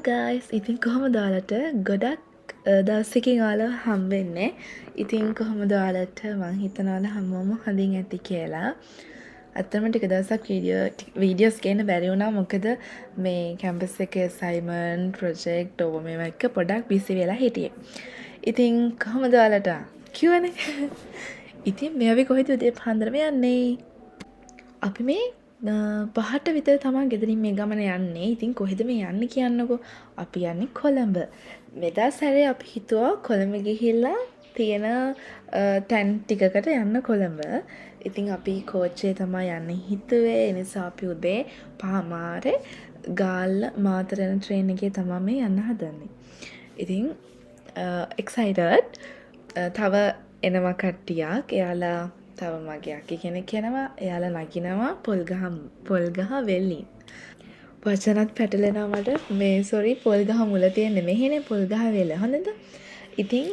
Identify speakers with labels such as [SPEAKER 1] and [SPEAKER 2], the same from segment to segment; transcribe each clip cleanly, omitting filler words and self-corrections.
[SPEAKER 1] Guys ඉතින් කොහොමද ඔයාලට ගොඩක් දවසකින් ඔයාලව හම්බෙන්නේ. ඉතින් කොහොමද ඔයාලට මං හිතනවා ඔයාලා හැමෝම හොඳින් ඇති කියලා. අත්තම ටික දවසක් වීඩියෝස් ගේන්න බැරි වුණා මොකද මේ කැම්පස් එකේ අසයින්මන්ට් ප්‍රොජෙක්ට් ඕව මේවා එක පොඩක් බිසි වෙලා හිටියේ. ඉතින් කොහොමද ඔයාලට කිව්වනේ. ඉතින් මේ අපි කොහෙද උදේ පාන්දරම යන්නේ? අපි මේ පහට විතර තමා ගෙදරින් මේ ගමන යන්නේ. ඉතින් කොහෙද මේ යන්නේ කියන්නකෝ. අපි යන්නේ කොළඹ. මෙදා සැරේ අපි හිතුවා කොළඹ ගිහිල්ලා තියෙන තැන් ටිකකට යන්න කොළඹ. ඉතින් අපි කෝච්චියේ තමයි යන්න හිතුවේ. ඒ නිසා අපි උදේ පහමාරේ ගාල්ල මාතර යන ට්‍රේන් එකේ තමයි මේ යන්න හදන්නේ. ඉතින් excited. තව එනවා කට්ටියක්. එයාලා තව මගේ අක්කි කෙනෙක් එනවා. එයාලා නගිනවා පොල්ගහ වෙල්ලින්. වචනත් පැටලෙනවා මට. මේ සෝරි පොල්ගහ මුල තියෙන්නේ මෙහෙනේ පොල්ගහ වෙල. හොඳද? ඉතින්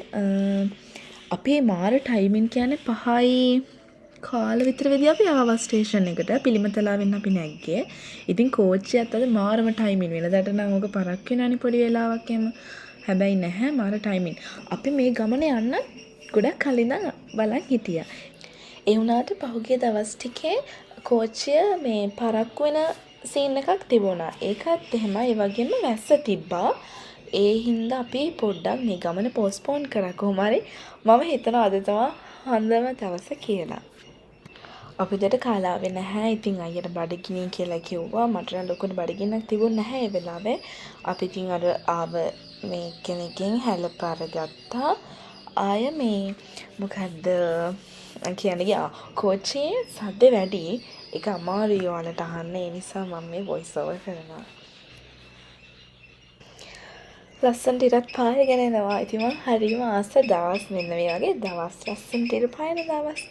[SPEAKER 1] අපි මාර ටයිමින් කියන්නේ 5යි කාල විතර වෙදී අපි ආවා ස්ටේෂන් එකට. පිළිමතලාවෙන් අපි නැග්ගේ. ඉතින් කෝච්චියත් අද මාරම ටයිමින් වෙනදාට නම් ඕක පරක් වෙනානේ පොඩි වෙලාවක් එම. හැබැයි නැහැ මාර ටයිමින්. අපි මේ ගමන යන්න ගොඩක් කලින් ඉඳන් බලන් හිටියා. ඒ වුණාට පහුගිය දවස් ටිකේ කෝච්චිය මේ පරක්කු වෙන සීන් එකක් තිබුණා. ඒකත් එහෙමයි. ඒ වගේම වැස්ස තිබ්බා. ඒ හින්දා අපි පොඩ්ඩක් මේ ගමන පෝස්ට්පෝන් කරා. කොහොම හරි මම හිතනවා අද තමයි හොඳම දවස කියලා. අපි දෙට කාලාවේ නැහැ. ඉතින් අයියට බඩගිනි කියලා කිව්වා. මට නම් ලොකුට බඩගින්නක් තිබුණ නැහැ ඒ වෙලාවේ. අපි ඉතින් අර ආව මේ කෙනෙක්ගෙන් හැලප අරගත්තා. ආය මේ මොකද්ද කියන්නේ කෝච්චියේ සද්ද වැඩි. ඒක අමාරුයි ඔයාලට අහන්න. ඒ නිසා මම මේ වොයිස් ඕවර් කරනවා. ලස්සනට ඉරත් පායගෙන එනවා. ඉතින් මම හරිම ආස දවස් මෙන්න මේ වගේ දවස් ලස්සනට ඉර පායන දවස්.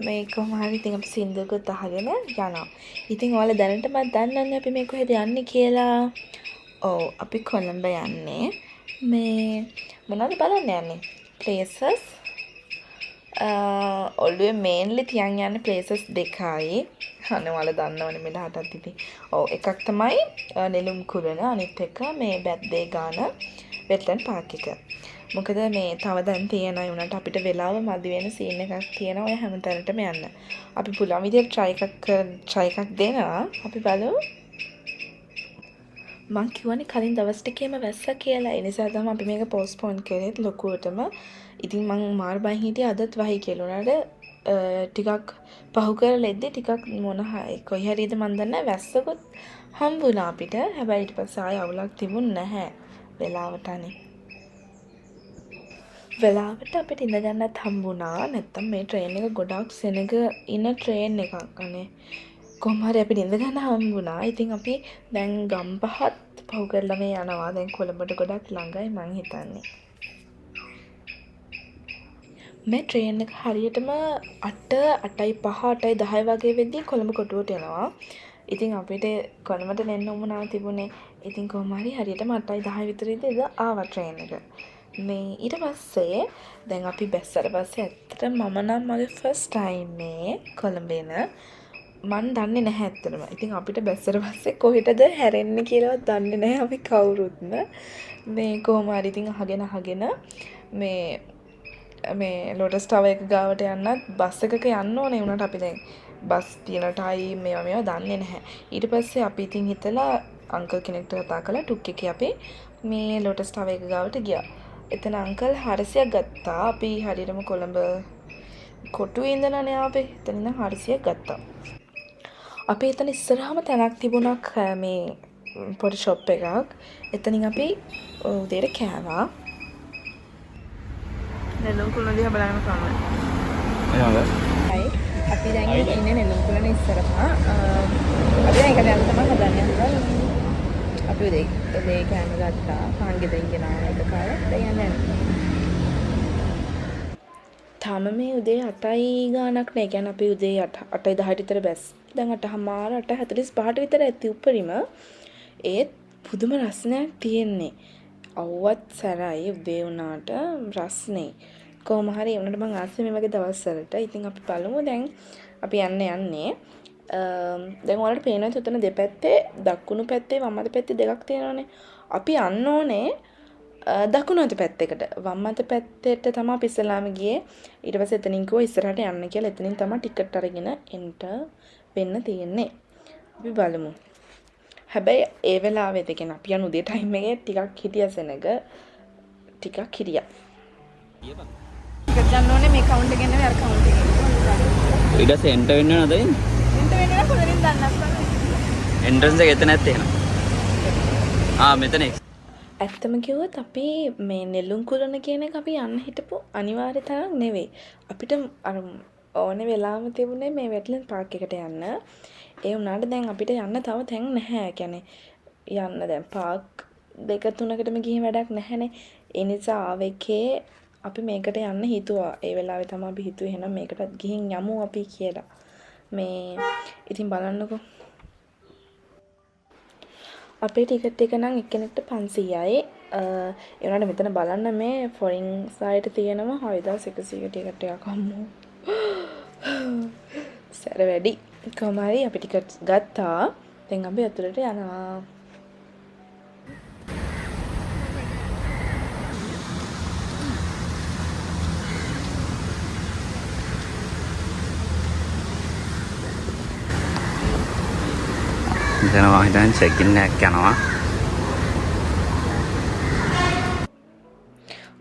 [SPEAKER 1] මේ කොහොම හරි ඉතින් අපි සින්දුවකුත් අහගෙන යනවා. ඉතින් ඔයාලා දැනටමත් දන්නවනේ අපි මේ කොහෙද යන්නේ කියලා. ඔව් අපි කොළඹ යන්නේ. මේ මොනවද බලන්න යන්නේ? places ඔළුවේ මේන්ලි තියන් යන්නේ places දෙකයි. අනේ ඔයාලා දන්නවනේ මෙලහටත් ඉතින්. ඔව් එකක් තමයි නෙළුම් කුරණ අනිත් එක මේ බැද්දේ ගාන වෙට්ලන්ඩ් පාර්ක් එක. මොකද මේ තව දැන් තියෙනයි උනට අපිට වෙලාව මදි වෙන සීන් එකක් තියෙනවා ඔය හැමතැනටම යන්න. අපි පුළුවන් විදිහට try එකක් දෙනවා. අපි බලමු. මං කිව්වනේ කලින් දවස් ටිකේම වැස්සා කියලා. ඒ නිසා තමයි අපි මේක පෝස්ට්පෝන් කරේ ලොකුවටම. ඉතින් මං මාර බයි හිටියේ අදත් වහයි කියලා. උනාට ටිකක් පහු කරලා එද්දි ටිකක් මොන කොයි හරියද මන් දන්නේ වැස්සකුත් හම්බුණා අපිට. හැබැයි ඊට පස්සේ ආය අවුලක් තිබුණ නැහැ වෙලාවට අනේ. වෙලාවට අපිට ඉඳ ගන්නත් හම්බුණා. නැත්තම් මේ ට්‍රේන් එක ගොඩක් සෙනග ඉන ට්‍රේන් එකක් අනේ. කොහොම හරි අපිට ඉඳ ගන්න හම්බුණා. ඉතින් අපි දැන් ගම්පහත් පහු කරලා මේ යනවා. දැන් කොළඹට ගොඩක් ළඟයි මං හිතන්නේ. මේ ට්‍රේන් එක හරියටම 8:05 8:10 වගේ වෙද්දී කොළඹ කොටුවට එනවා. ඉතින් අපිට කොළඹට එන්න උවමනා තිබුණේ. ඉතින් කොහොම හරි හරියටම 8:10 විතරදී ආවා ට්‍රේන් එක. මේ ඊට පස්සේ දැන් අපි බැස්සට පස්සේ ඇත්තට මම නම් මගේ ෆස්ට් ටයිම් මේ කොළඹ එන මන් දන්නේ නැහැ ඇත්තටම. ඉතින් අපිට බැස්සට පස්සේ කොහෙටද හැරෙන්නේ කියලාවත් දන්නේ නැහැ අපි කවුරුත්ම. මේ කොහොම හරි ඉතින් අහගෙන මේ ලෝටස් ටවර් එක ගාවට යන්නත් බස් එකක යන්න ඕනේ වුණාට අපි දැන් බස් තියෙන ටයිම් මේවා දන්නේ නැහැ. ඊට පස්සේ අපි ඉතින් හිතලා අංකල් කෙනෙක්ට කතා කළා ටුක් එකේ අපි මේ ලෝටස් ටවර් එක ගාවට ගියා. එතන අංකල් 400ක් ගත්තා. අපි හරියටම කොළඹ කොටුවේ ඉඳලානේ ආවේ. එතන ඉඳන් 400ක් ගත්තා. අපි එතන ඉස්සරහම තැනක් තිබුණා මේ පොඩි ෂොප් එකක්. එතනින් අපි උදේට කෑවා. නෙළුම් කුලන දිහා බලන්න කවුද? එයාද? හයි. අපි දැන් ඉන්නේ නෙළුම් කුලන ඉස්සරහා. අපි දැන් එකට යන්න තමයි හදන්නේ. අපි උදේ කෑම ගත්තා. පාන් ගෙදරින් ගෙනාවා එක කාලේ. දැන් යන්න. තාම මේ උදේ 8යි ගානක් නෑ. කියන්නේ අපි උදේ 8:10 විතර බැස්. දැන් 8:00 8:45 විතර ඇති උඩරිම. ඒත් පුදුම රසණයක් තියෙන්නේ. අවුවත් සැරයි උදේ වුණාට රස්නේ. කොහොම හරි වුණාට මං ආසයි මේ වගේ දවස්වලට. ඉතින් අපි බලමු දැන් අපි යන්නේ. දැන් ඔයාලට පේනවා උතන දෙපැත්තේ දකුණු පැත්තේ වම් අත පැත්තේ දෙකක් තියෙනවානේ. අපි යන්න ඕනේ දකුණු අත පැත්තකට. වම් අත පැත්තට තමයි අපි ඉස්සලාම ගියේ. ඊට පස්සේ එතනින් කිව්වා ඉස්සරහට යන්න කියලා. එතනින් තමයි ටිකට් අරගෙන එන්න වෙන්න තියෙන්නේ. අපි බලමු. හැබැයි ඒ වෙලාවෙත් කියන්නේ අපි යන උදේ ටයිම් එකේ ටිකක් හිටියා සෙනග. ටිකක් හිටියා. ටිකට් ගන්න ඕනේ මේ කවුන්ට් එකෙන් නෙවෙයි අර කවුන්ට් එකෙන්.
[SPEAKER 2] ඊට පස්සේ එන්ටර් වෙන්න නේද එන්නේ?
[SPEAKER 1] එන්ටර් වෙන්න නම් කොහෙන්ද දන්නත්
[SPEAKER 2] එන්ට්‍රන්ස් එක එතන නැත්තේ එහෙනම්. මෙතන
[SPEAKER 1] ඇත්තම කිව්වොත් අපි මේ නෙළුම් කුරණ කියන එක අපි යන්න හිටපු අනිවාර්ය තරක් නෙවෙයි. අපිට අර ඕනේ වෙලාවම තිබුණේ මේ වෙට්ලන්ඩ් පාර්ක් එකට යන්න. ඒ වුණාට දැන් අපිට යන්න තව තැන් නැහැ. කියන්නේ යන්න දැන් පාර්ක් දෙක තුනකටම ගිහින් වැඩක් නැහැනේ. ඒ නිසා ආවෙකේ අපි මේකට යන්න හිතුවා. ඒ වෙලාවේ තමයි අපි හිතුවේ එහෙනම් මේකටත් ගිහින් යමු අපි කියලා. මේ ඉතින් බලන්නකෝ. අපේ ටිකට් එක නම් එක්කෙනෙක්ට 500යි. ඒ වුණාට මෙතන බලන්න මේ ෆොරින් සයිඩ් තියෙනවා 6100 ටිකට් එකක් අම්මෝ. සැර වැඩි. කොහොම හරි අපි ටිකට් ගත්තා. දැන් අපි අතුලට යනවා.
[SPEAKER 2] මෙතන මම හිතන්නේ චෙක් ඉන් එකක් යනවා.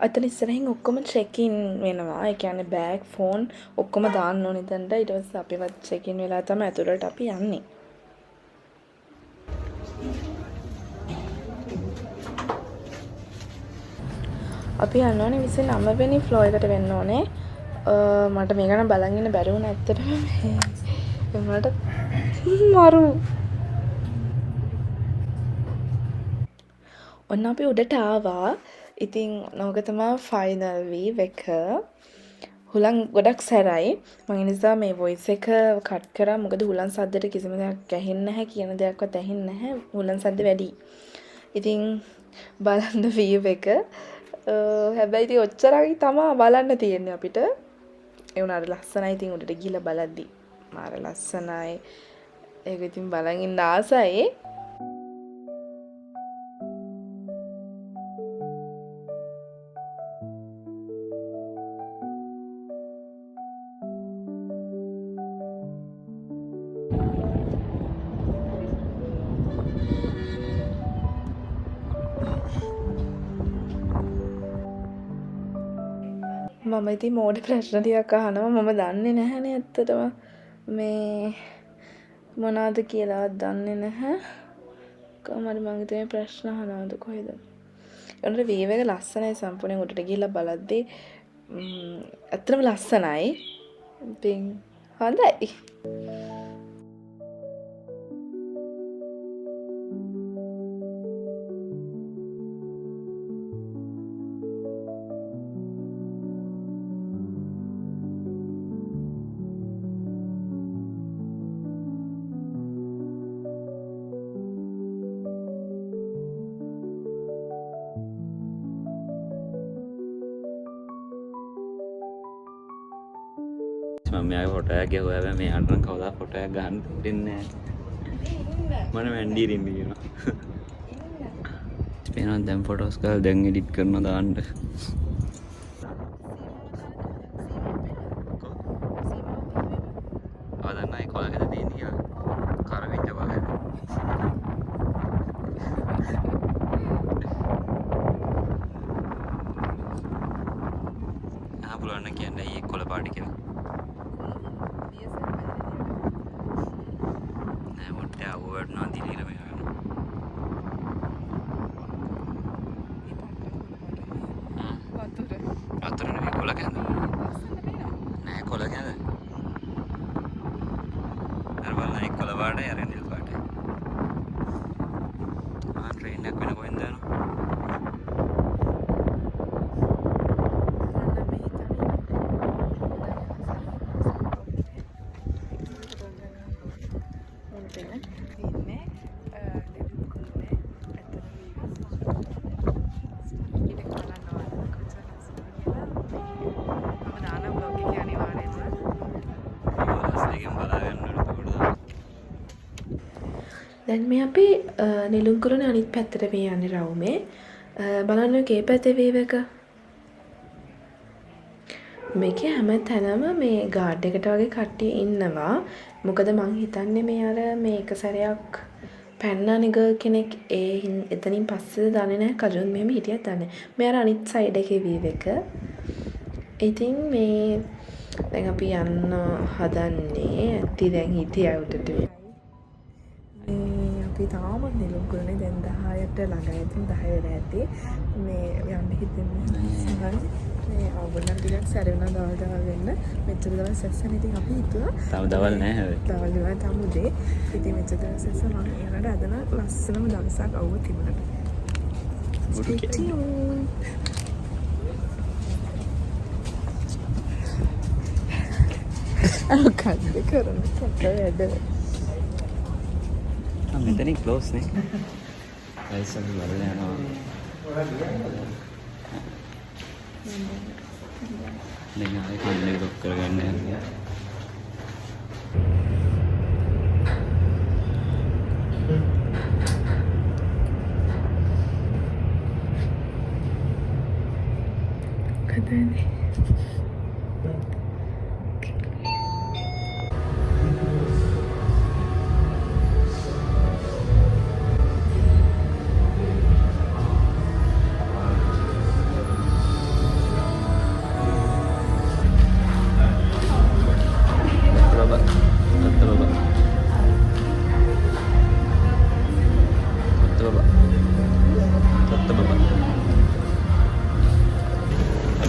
[SPEAKER 1] අතන ඉස්සරහින් ඔක්කොම චෙක් ඉන් වෙනවා. ඒ කියන්නේ බෑග්, ෆෝන් ඔක්කොම දාන්න ඕනේ එතනට. ඊට පස්සේ අපිවත් චෙක් ඉන් වෙලා තමයි අතුලට අපි යන්නේ. අපි යන්න ඕනේ 29 වෙනි ෆ්ලෝර් එකට වෙන්න ඕනේ. මට මේක නම් බලන් ඉන්න බැරි වුණා ඇත්තටම. මට මරු. ඔන්න අපි උඩට ආවා. ඉතින් නෝක තමයි ෆයිනල් වීව් එක. හුලං ගොඩක් සැරයි. මම ඒ නිසා මේ වොයිස් එක කට් කරා. මොකද හුලං සද්දට කිසිම දෙයක් ඇහෙන්නේ නැහැ කියන දෙයක්වත් ඇහෙන්නේ නැහැ. හුලං සද්ද වැඩි. ඉතින් බලන්න වීව් එක. හැබැයි ඉතින් ඔච්චරයි තමයි බලන්න තියෙන්නේ අපිට. ඒ වුණාට ලස්සනයි. ඉතින් උඩට ගිහලා බලද්දි මාර ලස්සනයි. ඒක ඉතින් බලන් ඉන්න ආසයි. මම ඉතින් මෝඩ ප්‍රශ්න ටිකක් අහනවා. මම දන්නේ නැහැනේ ඇත්තටම මේ මොනවද කියලාවත් දන්නේ නැහැ. කොහමද මම හිතුවේ ප්‍රශ්න අහනවද කොහෙද? ඒනට වීව් එක ලස්සනයි සම්පූර්ණයෙන් උඩට ගිහිල්ලා බලද්දී ඇත්තටම ලස්සනයි. ඉතින් හොඳයි.
[SPEAKER 2] මම මෙයාගේ ෆොටෝ එකක් ගිහුවා. හැබැයි මෙයාට නම් කවදා ෆොටෝ එකක් ගන්න දෙන්නේ නැහැ. මම වැන්ඩි රින්දි කියනවා. පේනවා දැන් ෆොටෝස් කරලා දැන් එඩිට් කරනවා දාන්න. ආදන්නයි කොලකද තියෙන්නේ කියලා. කරවිච්ච බලන්න. පුළුවන් කියන්නේ අයියේ කොළ පාටි කියලා. නෑ මොට්ටේ අවුවට නම් දිලිර මේ වෙනවා. වතුර නෙවෙයි කොළ කැඳ. නෑ කොළ කැඳ. අර බලන්න ඒ කොළ පාටයි අර නිල් පාටයි. ට්‍රේන් එකක් වෙන කොහෙන්ද යනවා?
[SPEAKER 1] දැන් මේ අපි නෙළුම්කුරුනේ අනිත් පැත්තට මේ යන්නේ රවුමේ. බලන්න ගේ පැත්තේ වේව් එක. මේකේ හැම තැනම මේ ගාඩ් එකට වගේ කට්ටිය ඉන්නවා. මොකද මං හිතන්නේ මේ අර මේ එක සැරයක් පැන්නානේ ගර්ල් කෙනෙක් එතනින් පස්සේද දන්නේ නැහැ කජුන් මෙහෙම හිටියත් දන්නේ. මේ අර අනිත් සයිඩ් එකේ වේව් එක. ඉතින් මේ දැන් අපි යන්න හදන්නේ ඇත්ති දැන් හිටිය උඩට. අපි තාමත් නෙළුම්කුරුනේ දැන් 10ට ළඟයි. ඉතින් 10 වෙලා ඇති. මේ යන්න හිතෙන්නේ මේ අවුලන් ටිකක් සැර වෙනවා දවල් වෙන්න. මෙච්චර දවස් සැස්සන ඉතින් අපි හිතුවා.
[SPEAKER 2] තව දවල් නැහැ හැබැයි.
[SPEAKER 1] දවල් වල තම උදේ. ඉතින් මෙච්චර දවස් සැස්ස මම එයාලට අදන ලස්සනම දවසක් අවුව තිබුණා. කද්ද කරන කොට වැඩ.
[SPEAKER 2] මෙතනින් ක්ලෝස් නේ. ගයිස් අපි බලලා යනවා. දැන් ආයෙ කන්නේ ලොක් කරගන්න යනවා.
[SPEAKER 1] කදන්නේ.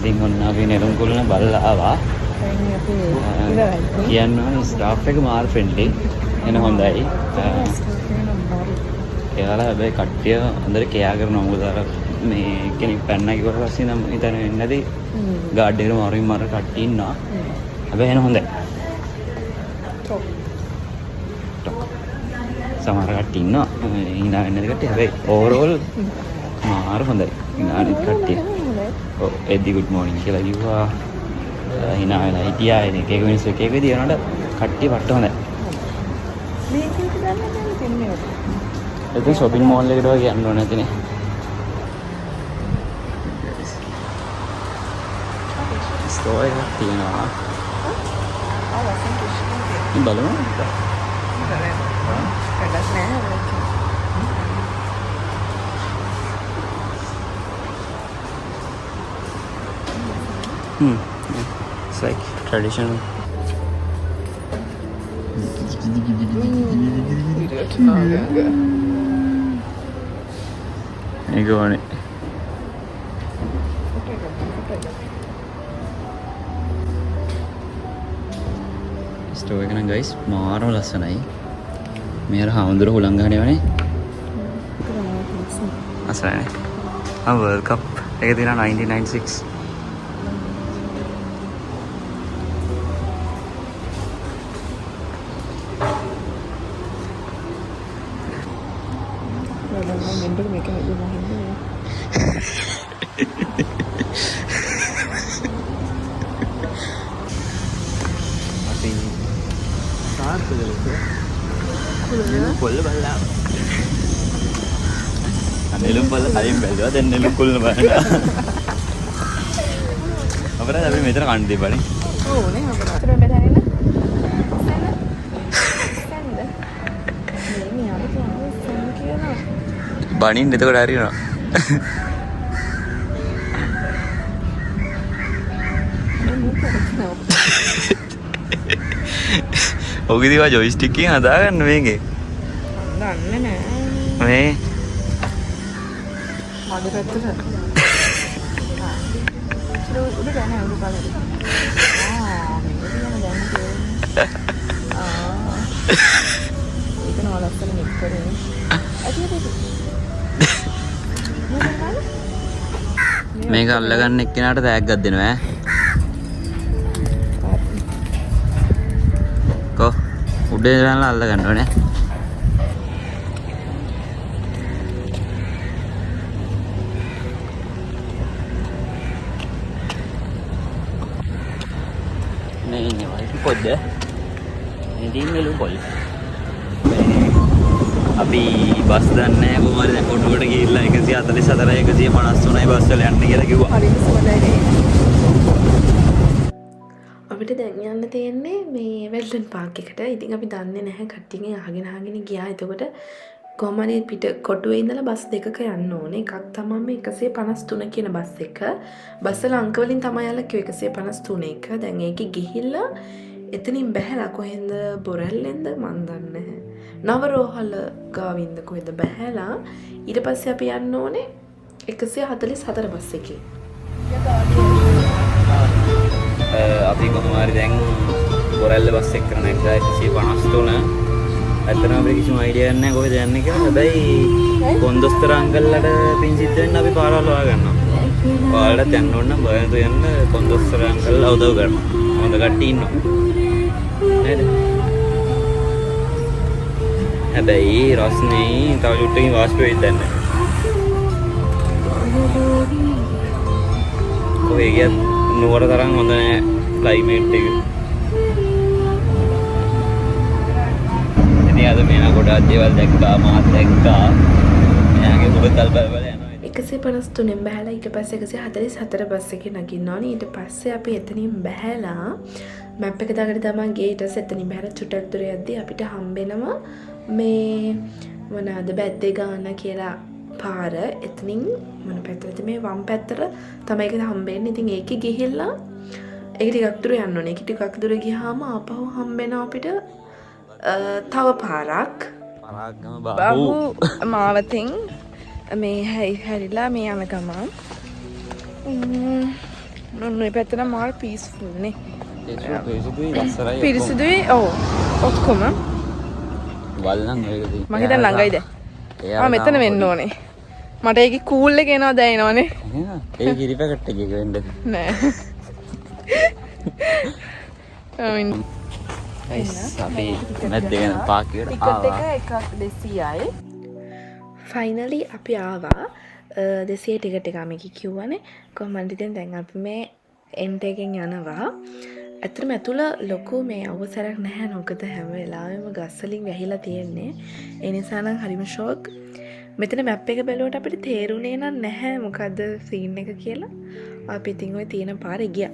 [SPEAKER 2] ඉතින් ඔන්න අපි නෙළුම්කුරුනේ බලලා ආවා. කියන්න ස්ටාෆ් එක මාර ෆ්‍රෙන්ඩ්ලි. එන හොඳයි. එයාලා හැබැයි කට්ටිය හොඳට කෙයා කරනවා. මොකද අර මේ කෙනෙක් පැන්නා කිව්වට පස්සේ නම් හිතන්නේ නැති ගාඩ් එකට මාරුවෙන් මාර කට්ටිය ඉන්නවා. හැබැයි එන හොඳයි. සමහර කට්ටිය ඉන්නවා. hina වෙන්නේ නැති කට්ටිය. හැබැයි ඕවරෝල් මාර හොඳයි. hina වෙන කට්ටිය. ඔව් එද්දි good morning කියලා කිව්වා. hina වෙලා හිටියා. ඉතින් එක මිනිස්සු එක එක විදිහ යනකොට කට්ටිය පට්ට හොඳයි.
[SPEAKER 1] මේක හිතන්න දැන් තින්නේ.
[SPEAKER 2] ඉතින් shopping mall එකට වගේ යන්න ඕන නැතිනේ. ස්ටෝර් එකක් තියෙනවා. ඉතින් බලමු. It's like traditional. Hey, go on it. Store එක නම් guys මාරම ලස්සනයි. මේ අර හාමුදුරුවෝ හුලං ගහනවනේ. අසරණයි. World Cup එක තියෙනවා 1996. කොල්ල බලලා නෙළුම් පොළ කලින් බැලුවා දැන් නෙළුම් කොල්ල බලනවා අපරාද අපි මෙතන කන්න දෙපනේ
[SPEAKER 1] ඕනේ අපරාද ඉතින් බෙදාගෙන
[SPEAKER 2] බණින් එතකොට හරියනවා ඔග දිවා ජොයිස්ටික් එකෙන් හදාගන්න මේකේ
[SPEAKER 1] දන්නේ නෑ
[SPEAKER 2] මේ
[SPEAKER 1] මගේ පැත්තට උඩ ගන්න උඩ බලන්න මේක නෝ ලස්සන මික් කරේ
[SPEAKER 2] මේක අල්ලගන්න එක්කෙනාට තෑග්ගක් දෙනවා ඈ උඩේ දාලා අල්ල ගන්න ඕනේ. මේ ඉන්නේ වයිෆ් පොඩ්ඩ. මේ දින්නේ ලු පොල්. අපි අපි බස් දන්නේ කොහොමද දැන් කොටුවට ගිහිල්ලා 144 153යි බස් වල යන්න කියලා කිව්වා.
[SPEAKER 1] හරිම සුවදායි. අපිට දැන් යන්න තියෙන්නේ මේ වෙල්ටන් පාර්ක් එකට. ඉතින් අපි දන්නේ නැහැ කට්ටියගෙන් අහගෙන ගියා. එතකොට කොහමද පිට කොටුවේ ඉඳලා බස් දෙකක යන්න ඕනේ. එකක් තමයි මේ 153 කියන බස් එක. බස් වල අංක වලින් තමයි යාලා කිව්වේ 153 එක. දැන් ඒකේ ගිහිල්ලා එතනින් බැහැලා කොහෙන්ද බොරැල්ලෙන්ද මන් දන්නේ නැහැ. නවරෝහල ගාවින්ද කොහෙද බැහැලා ඊට පස්සේ අපි යන්න ඕනේ 144 බස් එකේ.
[SPEAKER 2] අපි කොහොම හරි දැන් බොරැල්ල බස් එක කරන 153 ඇත්තටම අපිට කිසිම අයිඩියා නැහැ කොහෙද යන්නේ කියලා. හැබැයි කොන්දොස්තර අංකල්ලට පින් සිද්ධ වෙන්න අපි පාරවල් හොයාගන්නවා. ඔයාලට යන්න ඕන නම් බයතු යන්න කොන්දොස්තර අංකල්ලා උදව් කරනවා. හොඳ කට්ටිය ඉන්නවා. නේද? හැබැයි රස්නේ තව චුට්ටකින් වාෂ්ප වෙයිද දන්නේ නැහැ. කොහේ ගියත් නුවර තරම් හොඳ නැහැ ක්ලයිමේට් එක. ඉතින් අද මේනා ගොඩාක් දේවල් දැක්කා මාත් දැක්කා. මෙයාගේ මුගතල් බල බල යනවා.
[SPEAKER 1] 153න් බහැලා ඊට පස්සේ 144 බස් එකේ නගින්න ඕනේ. ඊට පස්සේ අපි එතනින් බහැලා මැප් එක දාගෙන තමයි ගියේ. ඊට පස්සේ එතනින් බහැලා චුට්ටක් දුර යද්දී අපිට හම්බෙනවා මේ මොනවාද බැද්දේ ගාන කියලා පාර. එතනින් මොන පැත්තටද මේ වම් පැත්තට තමයි ඒක හම්බෙන්නේ. ඉතින් ඒකේ ගිහිල්ලා ඒක ටිකක් දුර යන්න ඕනේ. ඒක ටිකක් දුර ගියාම ආපහු හම්බෙනවා අපිට තව පාරක්.
[SPEAKER 2] පරාග්ගම
[SPEAKER 1] බහු මාවතින් මේ හැරිලා මේ යන ගමන් මේ පැත්ත නම් මාර පීස්ෆුල් නේ. පිරිසිදුයි. ඔව් ඔක්කොම
[SPEAKER 2] වල් නම් ඔයකදී
[SPEAKER 1] මම හිතන්නේ ළඟයි දැන්. මෙතන වෙන්න ඕනේ. මට ඒකේ කූල් එක එනවා දැනෙනවනේ.
[SPEAKER 2] ඒ කිරි පැකට් එකක වෙන්නද
[SPEAKER 1] නෑ.
[SPEAKER 2] අපි මැද්දගෙන පාක් එකට ආවා.
[SPEAKER 1] එකක් 200යි. ෆයිනලි අපි ආවා 200 ටිකට් එක මේක කිව්වනේ. කොහොමද ඉතින් දැන් අපි මේ එන්ට් එකෙන් යනවා. ඇත්තටම ඇතුළ ලොකු මේ අවසරයක් නැහැ. මොකද හැම වෙලාවෙම ගස් වලින් වැහිලා තියෙන්නේ. ඒ නිසා නම් හරිම ෂොක්. මෙතන මැප් එක බැලුවට අපිට තේරුනේ නැහැ මොකද්ද සීන් එක කියලා. අපි ඉතින් ওই තියෙන පාරේ ගියා.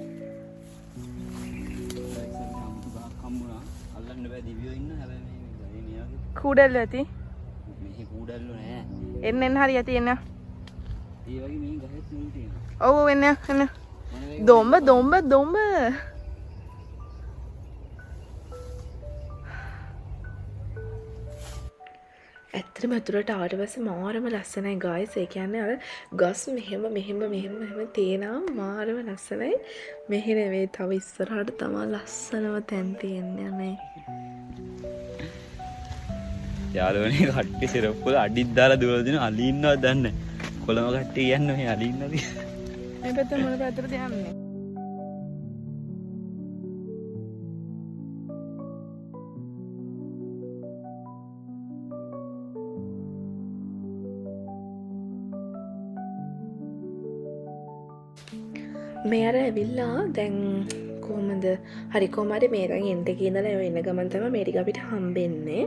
[SPEAKER 1] කූඩල්ල ඇති.
[SPEAKER 2] මෙහි කූඩල්ලු නෑ.
[SPEAKER 1] එන්න හරි ඇති එන්න.
[SPEAKER 2] ඒ වගේ මේ ගහෙත් නුන් තියෙනවා.
[SPEAKER 1] ඔව් එන්න. දොම්බ. ඇත්තටම අතුරට ආවට පස්සේ මාරම ලස්සනයි ගායිස්. ඒ කියන්නේ අර ගස් මෙහෙම තියෙනවා මාරම ලස්සනයි. මෙහෙ නෙවෙයි තව ඉස්සරහට තමයි ලස්සනම තැන් තියෙන්නේ නේ.
[SPEAKER 2] යාළුවනේ කට්ටිය සිරප් වල අඩිත් දාලා දුවලා දින අලි ඉන්නවද දන්නේ නැහැ. කොළඹ කට්ටිය කියන්නේ මේ අලි ඉන්නද?
[SPEAKER 1] මේ පැත්ත මොන පැත්තටද යන්නේ? මේ අර ඇවිල්ලා දැන් කොහමද හරි කොහමද මේ දැන් එන්ට කියනලා එන ගමන් තමයි මේ ටික අපිට හම්බෙන්නේ.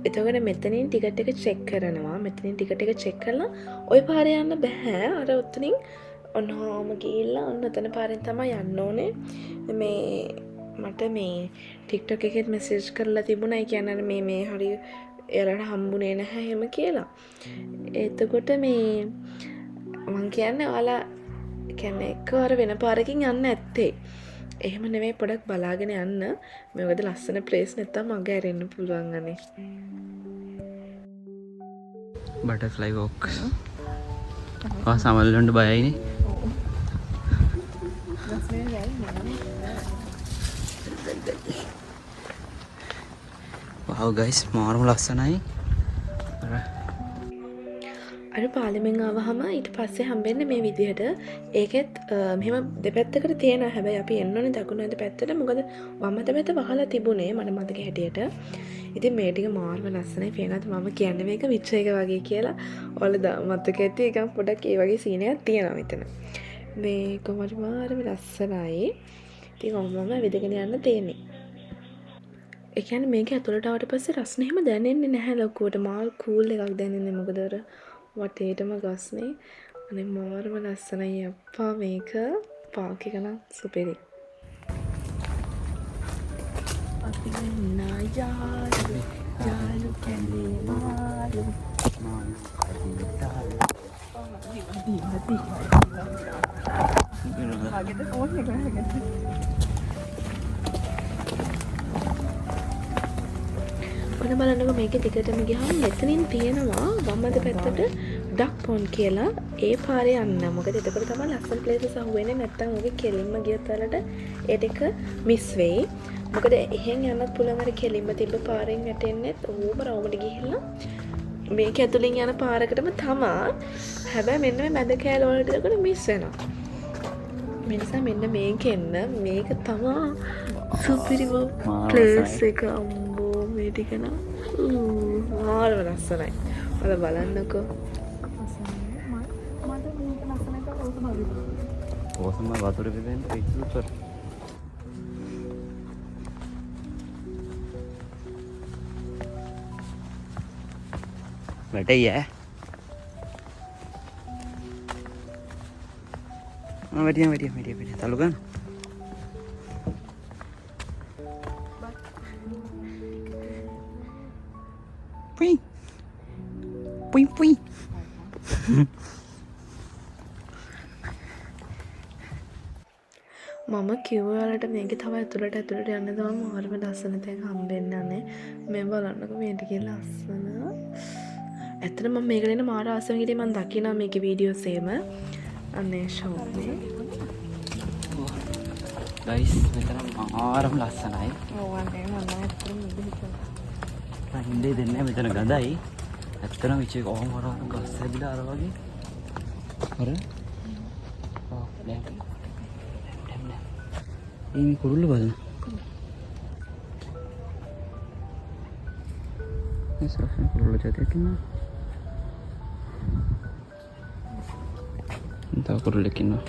[SPEAKER 1] එතකොට මෙතනින් ටිකට් එක චෙක් කරනවා. මෙතනින් ටිකට් එක චෙක් කරලා ওই පාරේ යන්න බෑ. අර උතනින් ඔන්නෝම ගිහිල්ලා ඔන්න ඔතන පාරෙන් තමයි යන්න ඕනේ. මේ මට මේ TikTok එකෙත් මෙසේජ් කරලා තිබුණා. ඒ කියන්නේ මේ හරි එයාලට හම්බුනේ නැහැ එහෙම කියලා. එතකොට මේ මං කියන්නේ ඔයාලා කියන්නේ එකවර වෙන පාරකින් යන්න ඇත්තේ. එහෙම නෙමෙයි පොඩක් බලාගෙන යන්න. මේකද ලස්සන ප්ලේස් නැත්තම් මග ඇරෙන්න පුළුවන් අනේ.
[SPEAKER 2] Butterfly walk. ආ සමහරවිට වුණ බයයිනේ. wow guys මාරම ලස්සනයි.
[SPEAKER 1] අර පාලෙමෙන් ආවහම ඊට පස්සේ හම්බෙන්නේ මේ විදිහට. ඒකෙත් මෙහෙම දෙපැත්තකට තියෙනවා. හැබැයි අපි එන්න ඕනේ දකුණු අත පැත්තට. මොකද වම් අත පැත්ත වහලා තිබුණේ මට මතක හැටියට. ඉතින් මේ ටික මාර්ම ලස්සනයි. පේනවාද මම කියන්නේ මේක විච් එක වගේ කියලා. ඔයාලා මතක ඇති එකක් පොඩක් ඒ වගේ සීන් එකක් තියෙනවා මෙතන. මේ කොහොමද මාර්ම ලස්සනයි. ඉතින් මම විදගෙන යන්න තියෙන්නේ. ඒ කියන්නේ මේක ඇතුළට ආවට පස්සේ රස්නේ එහෙම දැනෙන්නේ නැහැ ලොකුවට. මාල් කූල් එකක් දැනෙන්නේ මොකද අර වටේටම ගස්නේ. අනේ මාරම ලස්සනයි අප්පා මේක. පාක් එක නම් සුපිරි. අපි නා යාළු යාළු කැලේ මාළු මාළු කඩේ ඔන්න බලන්නකො මේක ටිකටම ගියාම මෙතනින් තියෙනවා ගම්මද පැත්තට ඩක් පොන්ඩ් කියලා. ඒ පාරේ යන්න. මොකද එතකොට තමයි ලස්සන ප්ලේසස් අහුවෙන්නේ. නැත්තම් ඔගේ කෙලින්ම ගියත් වලට ඒ ටික මිස් වෙයි. මොකද එහෙන් යන්නත් පුළුවන් අර කෙලින්ම තිබ්බ පාරෙන් වැටෙන්නෙත් ඕම රවුමට ගිහිල්ලා මේක ඇතුලින් යන පාරකටම තමා. හැබැයි මෙන්න මේ මැද කෑල්ල වලට එතකොට මිස් වෙනවා. මේ නිසා මෙන්න මේකෙන්න මේක තමා සුපිරිම ප්ලේස් එක. අම්බෝ මේ ටික නම් මාරම ලස්සනයි. ඔයාලා බලන්නකෝ.
[SPEAKER 2] ඕසම වතුර පිරෙන්න ඉක්සුතර. වැටෙයි ඈ. වැටිය තලු ගන්න. පුයි පුයි පුයි.
[SPEAKER 1] මම කිව්වාලට මේක තව ඇතුළට යන්න තමයි මාරම ලස්සන තැන් හම්බෙන්න යන්නේ. මේ බලන්නකෝ මේ ටිකේ ලස්සන. ඇත්තට මම මේකට එන මාර ආසම හිටියේ මම දකිනා මේකේ වීඩියෝස් එහෙම. අනේ ෂෝනේ.
[SPEAKER 2] ගයිස් මෙතන මාරම ලස්සනයි.
[SPEAKER 1] ඔව් අනේ මම ඇත්තටම ඉඳ හිතනවා.
[SPEAKER 2] ඉන්නේ දෙන්නේ මෙතන ගඳයි. ඇත්තටම විචේ කොහොම හරි ගස් හැදිලා අර වගේ. අර ඔව් දැන් මේ කුරුල්ල බලන්න. මේ සරසන කුරුල්ල ජාතියක් ඉන්නවා. තව කුරුල්ලෙක් ඉන්නවා.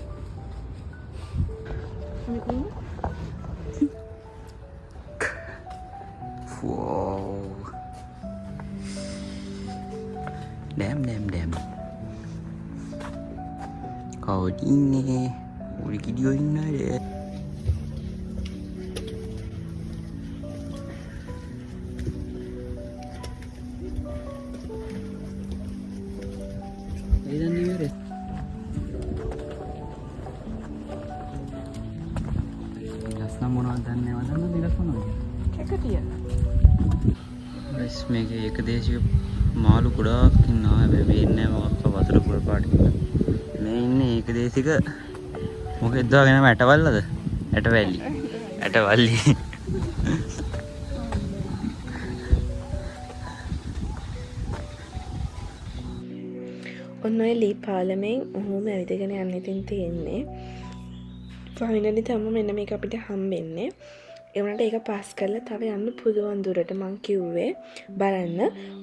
[SPEAKER 2] Wow. Damn. Kau ini boleh video ini ada. Ilan ni beres. Jelasna මොනවද දන්නේ නැවදන්න දෙකක් මොනවද?
[SPEAKER 1] කැකටිය.
[SPEAKER 2] ගයිස් මේකේ එක දේශික මාළු ගොඩාක් ඉන්නවා. හැබැයි වෙන්නේ නැහැ මොකක් වතුර පුර පාටින්. මේ ඉන්නේ එක දේශික මොකෙද දාගෙනම ඇටවල්ලද? ඇටවල්ලි.
[SPEAKER 1] ඔන්න ඔය ලී පාලමෙන් ඔහොම ඇවිදගෙන යන්න ඉතින් තියෙන්නේ. ෆයිනලි තමයි මෙන්න මේක අපිට හම්බෙන්නේ. ඒ වුණාට ඒක පාස් කරලා තව යන්න පුළුවන් දුරට මං කිව්වේ බලන්න.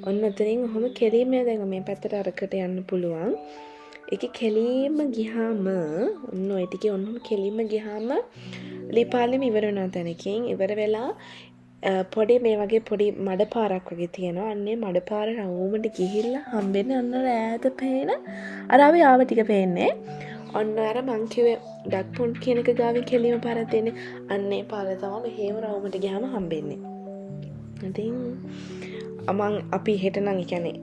[SPEAKER 1] ඔන්න ඔතනින් ඔහොම කෙලින්ම දැන් මේ පැත්තට අරකට යන්න පුළුවන්. ඒකේ කෙලින්ම ගියාම ඔන්න ඔය ටිකේ ඔන්න කෙලින්ම ගියාම ලී පාලම ඉවර වෙනවා තැනකින්. ඉවර වෙලා පොඩි මේ වගේ පොඩි මඩ පාරක් වගේ තියෙනවා. අන්නේ මඩ පාර රවුමට ගිහිල්ලා හම්බෙන්නේ අන්න ඈත පේන අර අපි ආව ටික පේන්නේ. ඔන්න අර මං කිව්වේ ඩක් පොන්ඩ් කියන එක ගාවින් කෙලිම පාරක් තියෙන්නේ. අන්නේ පාර තමයි මෙහෙම රවුමට ගියාම හම්බෙන්නේ. ඉතින් අපි හෙට නම් ඒ කියන්නේ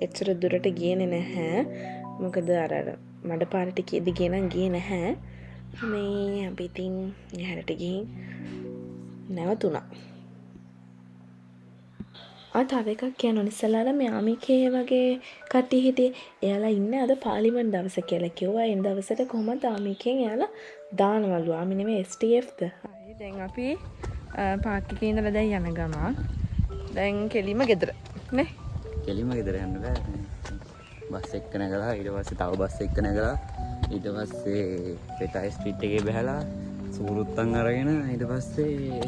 [SPEAKER 1] එච්චර දුරට ගියේ නැහැ. මොකද අර මඩ පාරට කීයද ගියේ නම් ගියේ නැහැ. මේ අපි ඉතින් යහරට ගිහින් නැවතුණා. තව එකක් කියන්න ඕනේ. ඉස්සෙල්ලා මේ ආමිකේ වගේ කට්ටිය හිටියේ. එයාලා ඉන්නේ අද පාර්ලිමේන්තු දවස කියලා කිව්වා. ඒ දවසට කොහොමද ආමිකෙන් එයාලා දානවලු. ආමි නෙමෙයි STFද. හරි දැන් අපි පාක් එකේ ඉඳලා දැන් යන ගම. දැන් කෙලිම ගෙදර. නේ?
[SPEAKER 2] කෙලිම ගෙදර යන්න බෑ. බස් එක නැගලා ඊට පස්සේ තව බස් එක නැගලා ඊට පස්සේ පෙටයි ස්ට්‍රීට් එකේ බහලා සූරුත්තන් අරගෙන ඊට පස්සේ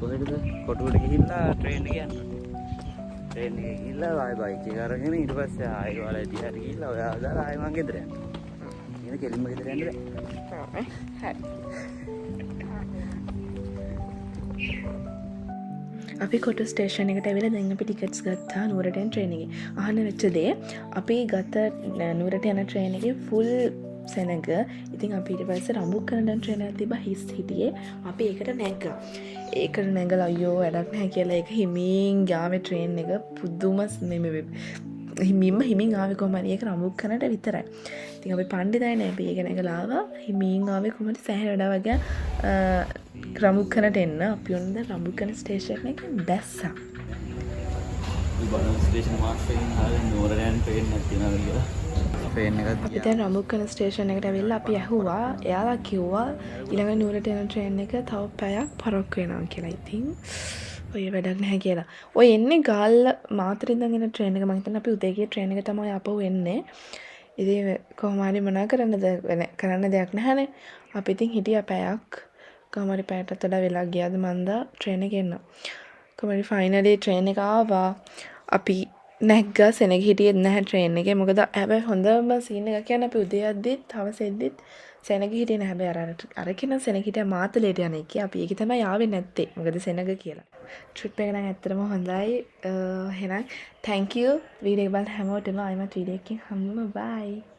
[SPEAKER 2] කොහෙද කොටුවට ගිහිල්ලා ට්‍රේන් එක යන්න. ට්‍රේන් එකේ ගිහිල්ලා ආයෙ බයික් එක අරගෙන ඊට පස්සේ ආයෙ වල දිහාට ගිහිල්ලා ඔයා දාලා ආයෙ මං ගෙදර යන්න. ඉතින් කෙලින්ම ගෙදර යන්න බෑ.
[SPEAKER 1] අපි කොටු ස්ටේෂන් එකට ඇවිල්ලා දැන් අපි ටිකට්ස් ගත්තා නුවරට යන ට්‍රේන් එකේ. අහන්න වෙච්ච දේ අපි ගත නුවරට යන ට්‍රේන් එකේ ෆුල් සෙනඟ. ඉතින් අපි ඊට පස්සේ රඹුක්කන යන ට්‍රේන් එකක් තිබ්බා හිස් හිටියේ. අපි ඒකට නැග්ගා. ඒකට නැගලා අයියෝ වැඩක් නැහැ කියලා ඒක හිමින් ගාවේ ට්‍රේන් එක පුදුම හිමින් ආවේ කොහමද? ඒක රඹුක්කනට විතරයි. ඉතින් අපි පණ්ඩිතයි නේ අපි ඒක නැගලා ආවා. හිමින් ආවේ කොහමද සෑහෙන වැඩ වගේ රඹුක්කනට එන්න. අපි ඔන්න රඹුක්කන ස්ටේෂන් එකේ බැස්සා.
[SPEAKER 2] බලන ස්ටේෂන් මාස්ටර්ගෙන් ආවේ නුවරට යන ට්‍රේන් එකක් තියෙනවද කියලා. ට්‍රේන් එකක්
[SPEAKER 1] අපි දැන් රඹුක්කන ස්ටේෂන් එකට ඇවිල්ලා අපි ඇහුවා. එයාලා කිව්වා ඊළඟ නුවරට යන ට්‍රේන් එක තව පැයක් පරක්කු වෙනවා කියලා. ඉතින් ඔය වැඩක් නැහැ කියලා. ඔය එන්නේ ගාල්ල මාතර ඉඳන් එන ට්‍රේන් එක. මම හිතන්නේ අපි උදේ ගිය ට්‍රේන් එක තමයි ආපහු එන්නේ. ඉතින් කොහොම හරි මොනා කරන්නද කරන්න දෙයක් නැහැනේ. අපි ඉතින් හිටියා පැයක්. කොහොම හරි පැයටත් වඩා වෙලා ගියාද මන්දා ට්‍රේන් එක එන්න. කොහොම හරි ෆයිනලි ට්‍රේන් එක ආවා. අපි නැග්ගා සෙනග හිටියෙත් නැහැ ට්‍රේන් එකේ. මොකද හැබැයි හොඳම සීන් එකක් කියන්නේ අපි උදේ යද්දිත් හවස එද්දිත් සෙනග හිටියේ නැහැ. හැබැයි අර කෙනා සෙනග හිටියා මාතලේට යන එකේ. අපි ඒකේ තමයි ආවේ නැත්තේ. මොකද සෙනග කියලා. ට්‍රිප් එක නම් ඇත්තටම හොඳයි. එහෙනම් thank you වීඩියෝ එක බලන හැමෝටම ආයෙමත් වීඩියෝ එකකින් හම්බෙමු. bye.